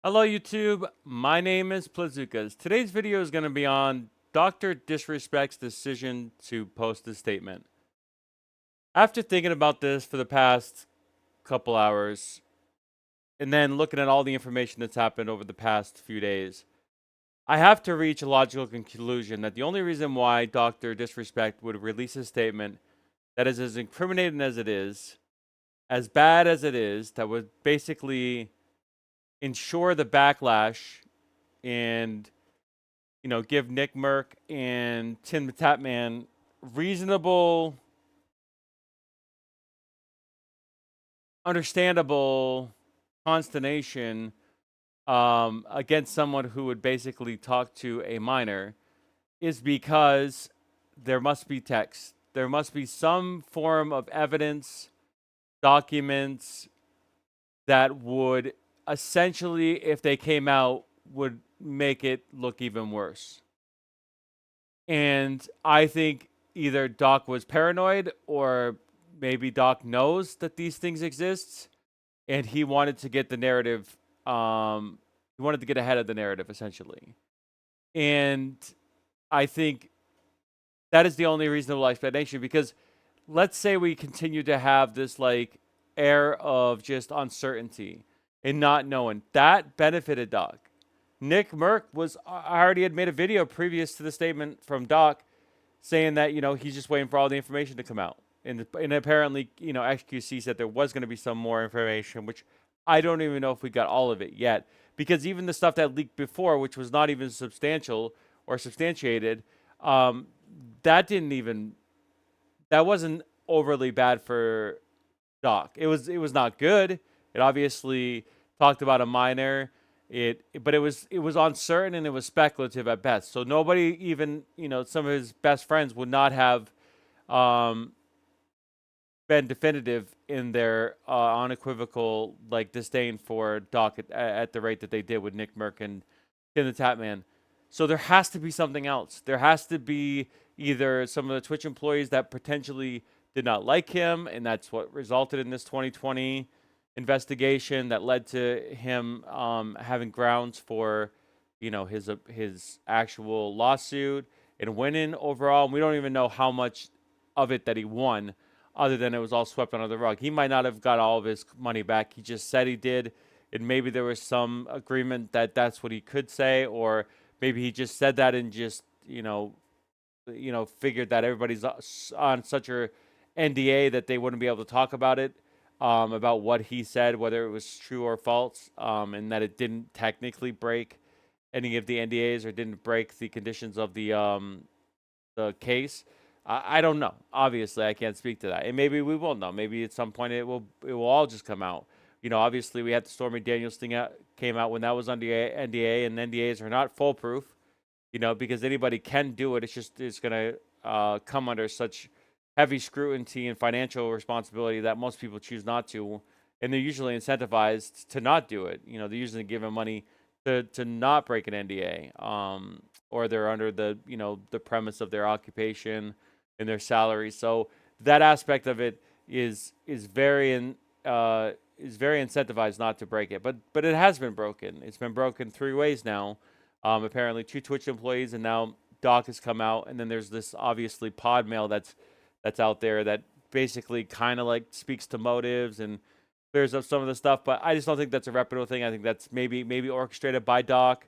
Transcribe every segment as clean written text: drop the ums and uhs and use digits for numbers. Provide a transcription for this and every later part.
Hello YouTube, my name is Plazukas. Today's video is going to be on Dr. Disrespect's decision to post a statement. After thinking about this for the past couple hours, and then looking at all the information that's happened over the past few days, I have to reach a logical conclusion that the only reason why Dr. Disrespect would release a statement that is as incriminating as it is, as bad as it is, that would basically ensure the backlash and give Nick Merck and Tim the Tatman reasonable, understandable consternation against someone who would basically talk to a minor is because there must be text. There must be some form of evidence, documents that would essentially, if they came out, would make it look even worse. And I think either Doc was paranoid or maybe Doc knows that these things exist and he wanted to get the narrative he wanted to get ahead of the narrative essentially. And I think that is the only reasonable explanation because let's say we continue to have this like air of just uncertainty and not knowing. That benefited Doc. Nick Merck was I already had made a video previous to the statement from Doc saying that he's just waiting for all the information to come out. And apparently XQC said there was going to be some more information, which I don't even know if we got all of it yet, because even the stuff that leaked before, which was not even substantial or substantiated, um, that wasn't overly bad for Doc. It was not good. It obviously talked about a minor. But it was uncertain and it was speculative at best. So nobody, even some of his best friends, would not have um, been definitive in their unequivocal like disdain for Doc at the rate that they did with Nick Merck and Tim the Tatman. So there has to be something else. There has to be either some of the Twitch employees that potentially did not like him, and that's what resulted in this 2020 investigation that led to him having grounds for, his actual lawsuit and winning overall. And we don't even know how much of it that he won, other than it was all swept under the rug. He might not have got all of his money back. He just said he did, and maybe there was some agreement that that's what he could say, or maybe he just said that and just figured that everybody's on such a NDA that they wouldn't be able to talk about it, about what he said, whether it was true or false, and that it didn't technically break any of the NDAs or didn't break the conditions of the case. I don't know. Obviously, I can't speak to that, and maybe we will know. Maybe at some point it will all just come out. Obviously, we had the Stormy Daniels thing came out when that was under NDA, and NDAs are not foolproof. Because anybody can do it. It's gonna come under such heavy scrutiny and financial responsibility that most people choose not to, and they're usually incentivized to not do it. They're usually given money to not break an NDA, or they're under the premise of their occupation and their salary. So that aspect of it is very incentivized not to break it. But it has been broken. It's been broken three ways now. Apparently, two Twitch employees, and now Doc has come out, and then there's this obviously pod mail that's out there that basically kind of like speaks to motives and clears up some of the stuff. But I just don't think that's a reputable thing. I think that's maybe orchestrated by Doc.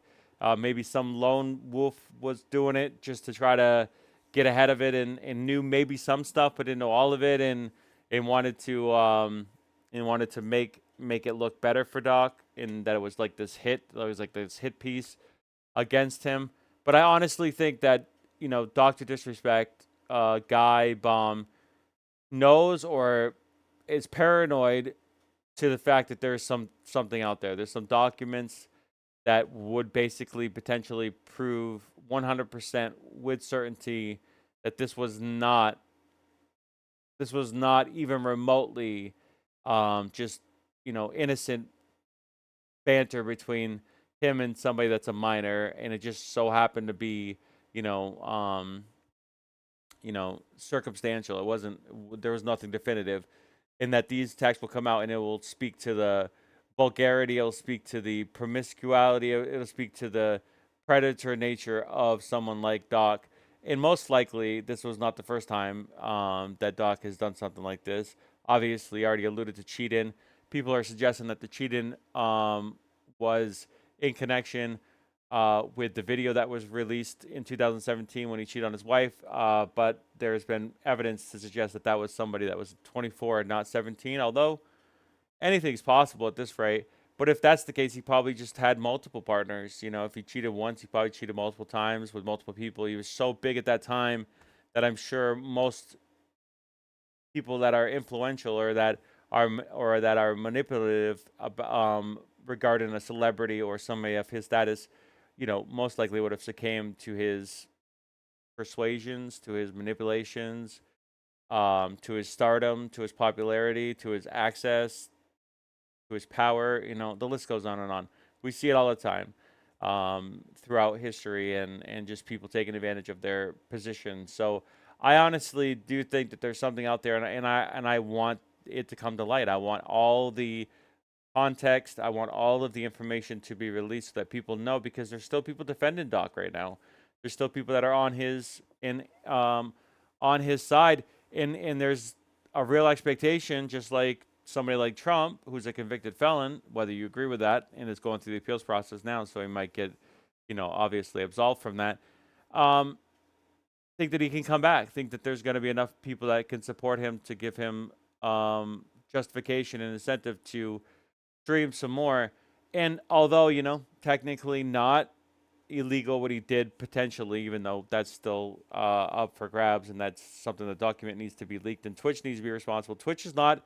Maybe some lone wolf was doing it just to try to get ahead of it and knew maybe some stuff but didn't know all of it, and wanted to make it look better for Doc, and that it was like this hit. It was like this hit piece against him. But I honestly think that Doctor Disrespect, Guy Bomb, knows or is paranoid to the fact that there's something out there. There's some documents that would basically potentially prove 100% with certainty that this was not even remotely just innocent banter between him and somebody that's a minor, and it just so happened to be you know um circumstantial. There was nothing definitive, and that these texts will come out and it will speak to the vulgarity. It'll speak to the promiscuity. It'll speak to the predator nature of someone like Doc. And most likely, this was not the first time that Doc has done something like this. Obviously, I already alluded to cheating. People are suggesting that the cheating was in connection with the video that was released in 2017 when he cheated on his wife. But there's been evidence to suggest that that was somebody that was 24 and not 17. Although anything's possible at this rate. But if that's the case, he probably just had multiple partners. You know, if he cheated once, he probably cheated multiple times with multiple people. He was so big at that time that I'm sure most people that are influential or that are manipulative regarding a celebrity or somebody of his status, you know, most likely would have succumbed to his persuasions, to his manipulations, to his stardom, to his popularity, to his access, to his power. You know, the list goes on and on. We see it all the time throughout history, and just people taking advantage of their position. So I honestly do think that there's something out there, and I want it to come to light. I want all the context. I want all of the information to be released so that people know, because there's still people defending Doc right now. There's still people that are on his side, and there's a real expectation, just like somebody like Trump, who's a convicted felon, whether you agree with that, and is going through the appeals process now, so he might get, you know, obviously absolved from that. Um, think that he can come back. Think that there's going to be enough people that can support him to give him justification and incentive to stream some more. And although, you know, technically not illegal what he did potentially, even though that's still up for grabs, and that's something the document needs to be leaked, and Twitch needs to be responsible. Twitch is not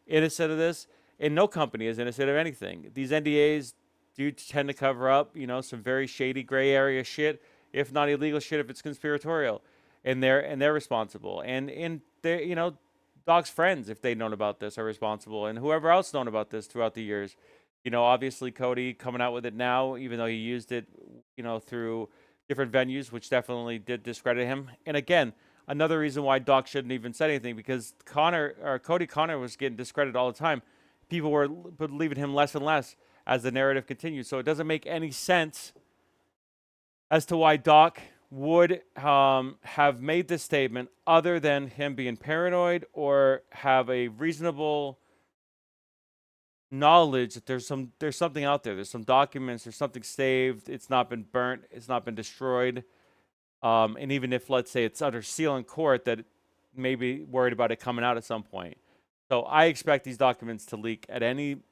innocent of this, and no company is innocent of anything. These NDAs do tend to cover up, you know, some very shady gray area shit, if not illegal shit, if it's conspiratorial, and they're responsible. And they, you know, Doc's friends, if they'd known about this, are responsible, and whoever else known about this throughout the years. You know, obviously Cody coming out with it now, even though he used it, you know, through different venues, which definitely did discredit him. And again, another reason why Doc shouldn't even said anything, because Cody Connor was getting discredited all the time. People were believing him less and less as the narrative continued. So it doesn't make any sense as to why Doc would have made this statement, other than him being paranoid or have a reasonable knowledge that there's something out there. There's some documents. There's something saved. It's not been burnt. It's not been destroyed. And even if, let's say, it's under seal in court, that maybe worried about it coming out at some point. So I expect these documents to leak at any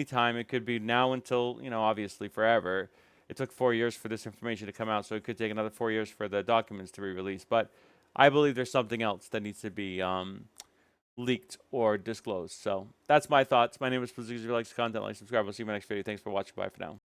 time. It could be now until, you know, obviously forever. It took 4 years for this information to come out, so it could take another 4 years for the documents to be released. But I believe there's something else that needs to be leaked or disclosed. So that's my thoughts. My name is Pazuzu. If you like this content, like, subscribe. We'll see you in my next video. Thanks for watching. Bye for now.